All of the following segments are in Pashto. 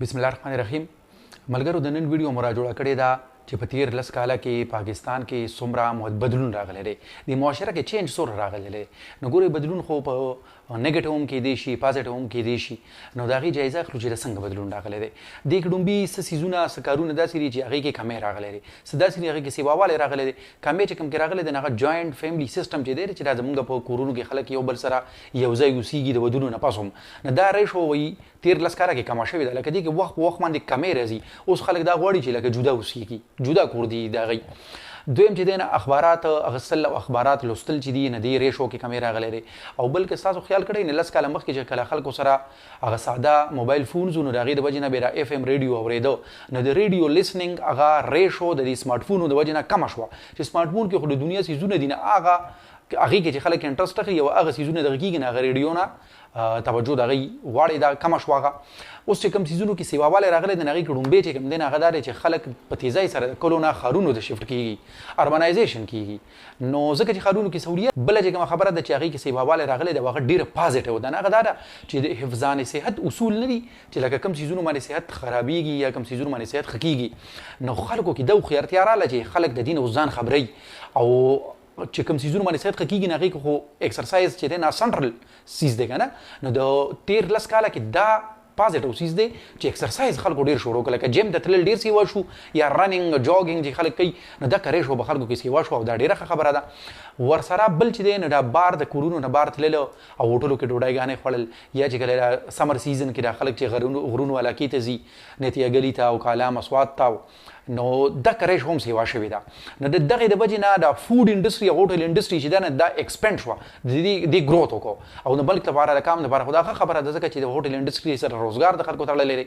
بسم الله الرحمن الرحیم ملګرو د نن ویډیو مراجعه کړې ده چې په تیر لس کاله کې پاکستان کې څومره بدلون راغلی دی د معاشره کې چینج څومره راغلی دی نو ګورئ بدلون خو په نیگیټیو هم کېدی شي پازیټیو هم کېدی شي نو د هغې جایزه اخلو چې څنګه بدلون راغلی دی دې کې ډومبي څه څیزونه څه کارونه داسې دي چې هغې کې کمی راغلی دی څه داسې دي هغې کې سیواوالی راغلی دی کمی چې کوم کې راغلی دی هغه جوینټ فیملی سیسټم چې دی چې دا زموږ په کورونو کې خلک یو بل سره یو ځای اوسېږي د ودونو نه پس هم نو دا ریشو وایي تیر لس کاله کې کمه شوې ده لکه دې کې وخت په وخت باندې کمی راځي اوس خلک دا غواړي چې لکه جدا اوسېږي جدا کور دي د هغې دویم چې دی نه اخبارات اخیستل او اخبارات لوستل چې دي نه دې ریشو کې کمی راغلی دی او بلکې ستاسو خیال کړئ نه لس کاله مخکې چې کله خلکو سره هغه ساده موبایل فونز و نو د هغې د وجې نه بیا اف ام ریډیو اورېده نو د ریډیو لیسننګ هغه ریشو د دې سمارټ فونو د وجې نه کمه شوه چې سمارټ فون کې خو د دنیا څیزونه دي نه هغه هغې کې چې خلک انټرسټ اخلي او هغه څیزونه دغه کېږي نه هغه ریډیو نه توجه د هغې غواړي دا کمه شوه هغه اوس چې کوم څیزونو کې سیواوالی راغلی دی نو هغې کې ډومبې چې کوم دی نه هغه دا دی چې خلک په تیزۍ سره د کلو نه ښارونو ته شفټ کېږي اربنایزیشن کېږي نو ځکه چې ښارونو کې سهولیت بله چې کومه خبره ده چې هغې کې سیواوالی راغلی دی هغه ډېره پازیټیو ده نه هغه دا ده چې د حفظان صحت اصول نه دي چې لکه کوم څیزونو باندې صحت خرابېږي یا کوم څیزونو باندې صحت ښه کېږي نو خلکو کې دا هوښیارتیا راغله چې خلک د دې نه اوس ځان خبروي او چې کوم څیزونه باندې صحت ښه کېږي نه هغې کې خو ایکسرسایز چې دی نه سنټرل څیز دی که نه نو د تیر لس کاله کې دا پازیټیو څیز دی چې ایکسرسایز خلکو ډېر شروع کړه لکه جیم ته تلل ډېر سیوا شو یا رننګ جاګینګ چې خلک کوي نو دا کرې شو به خلکو کې سیوا شو او دا ډېره ښه خبره ده ورسره بل چې دی نو دا بار د کورونو نه بار تللو او هوټلو کې ډوډۍ خوړل یا چې کله سمر سیزن کې دا خلک چې غرونو علاقې ته ځي نتیه ګلي ته او کالا مسوات ته نو دا کریش هم سیوا شوې ده نو د دغې د وجې نه دا فوډ انډسټري او هوټل انډسټري چې ده نه دا ایکسپینډ شوه د دې ګروت وکړو او د ملک لپاره د کام لپاره خو دا ښه خبره ده ځکه چې د هوټل انډسټري سره روزګار د خلکو تړلی دی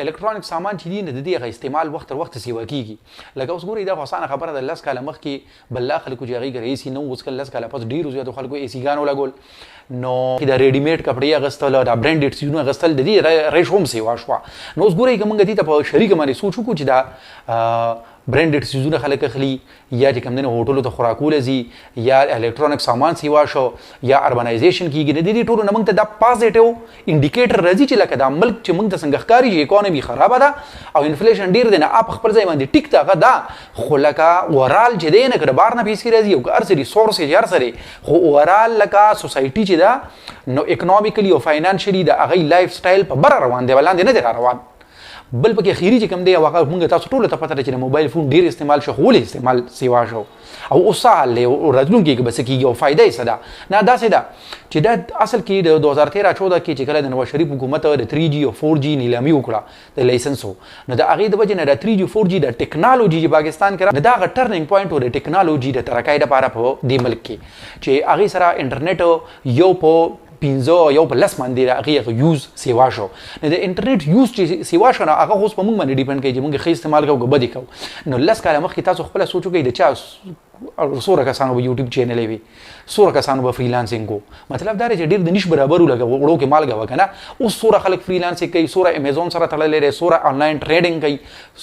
الکترونیک سامان چې دي نه د دې هغه استعمال وخت تر وخته سیوا کېږي لکه اوس ګورئ دا خو اسانه خبره ده لس کاله مخکې بله خلکو چې هغې کې ایسي نه اوس کله لس کاله پس ډېرو زیاتو خلکو ایسیګانو لګول نو د ریډیمیډ کپړې اخیستل دا برانډډ څیزونه اخیستل د دې ریش هم سیوا شوه نو اوس ګورئ که موږ دې ته په شریکه باندې سوچ وکړو چې دا برانډډ څیزونه خلک اخلي یا چې کوم دی نه هوټلو ته خوراکونه ځي یا الکترونیک سامان سیوا شو یا اربنایزیشن کېږي د دې ټولو نه موږ ته دا پازیټیو انډیکیټر راځي چې لکه دا ملک چې موږ ته څنګه ښکاري چې اکانومي خرابه ده او انفلیشن ډېر دی نه په خپل ځای باندې ټیک ده هغه دا خو لکه اورال چې دی نه که د بار نه پیسې راځي او که هر څه ریسورس یې هر څه دی خو اورال لکه سوسایټي چې ده نو اکنامیکلی او فاینانشلي د هغې لایف سټایل په بره روان دی ولاندې نه دی را روان بل پکې اخیري چې کوم دی هغه موږ تاسو ټولو ته پته ده چې د موبایل فون ډېر استعمال شو خو ولې استعمال سیوا شو او اوس څه حال دی او راتلونکي کې به څه کېږي او فایده یې څه ده نه داسې ده چې دا اصل کې د 2013-14 کې چې کله د نواز شریف حکومت د 3G او 4G نیلامي وکړه د لایسنسو نو د هغې د وجې نه د 3G 4G د ټیکنالوجي چې پاکستان کې دا هغه ټرننګ پوینټ و د ټیکنالوجي د ترقۍ دپاره په دې ملک کې چې هغې سره انټرنیټ یو په 15 یو په لس باندې هغې یوز سیوا شو نو د انټرنیټ یوز چې سیوا شو نو هغه اوس په موږ باندې ډیپنډ کوي چې موږ ښه استعمال کوو که بد یې کوو نو لس کاله مخکې تاسو خپله سوچ وکړئ د چا څومره کسانو به یوټیوب چینلې وي څومره کسانو به فریلانسینګ کو مطلب دا دی چې ډېر د نیش برابر لکه وړو کې مالګه وه که نه اوس څومره خلک فریلانسینګ کوي څومره امیزون سره تړلی دی څومره آنلاین ټریډینګ کوي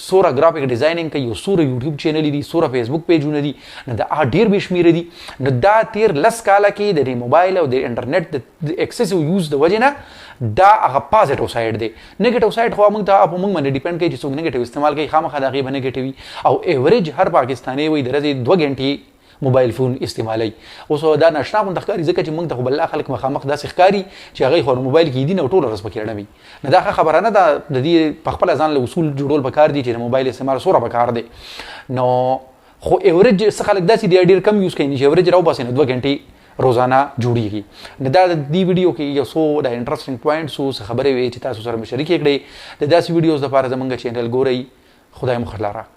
څومره ګرافیک ډیزاینینګ کوي او څومره یوټیوب چینلې دي څومره فیسبوک پیجونه دي نو دا ډېر بې شمېره دي نو دا تیر لس کاله کې د موبایل او د انټرنیټ د ایکسیسیو یوز د وجې نه دا هغه پازیټیو سایډ دی نیګیټیو سایډ خو موږ ته په موږ باندې ډیپنډ کوي چې څوک نیګیټیو استعمال کوي خامخا د هغې به نیګیټیو وي او ایوریج هر پاکستانی وایي د ورځې 2 غنټې موبایل فون استعمالوي اوس دا ناشنا غونډه ښکاري ځکه چې موږ ته خو بل خلک مخامخ داسې ښکاري چې هغې خو موبایل کې دي نه ټوله ورځ پکې اړوي نو دا ښه خبره نه ده د دې په خپله ځان له اصول جوړول پکار دي چې د موبایل استعمال څومره پکار دی نو خو ایوریج څه خلک داسې دي ډېر کم یوز کوي چې ایوریج راوباسي نو 2 غنټې روزانه جوړیږي نو دا د دې ویډیو کې یو څو د انټرسټینګ پوینټس څه خبرې وې چې تاسو سره مې شریکې کړې د داسې ویډیوز لپاره زموږ چینل ګورئ خدای مو ښه لاره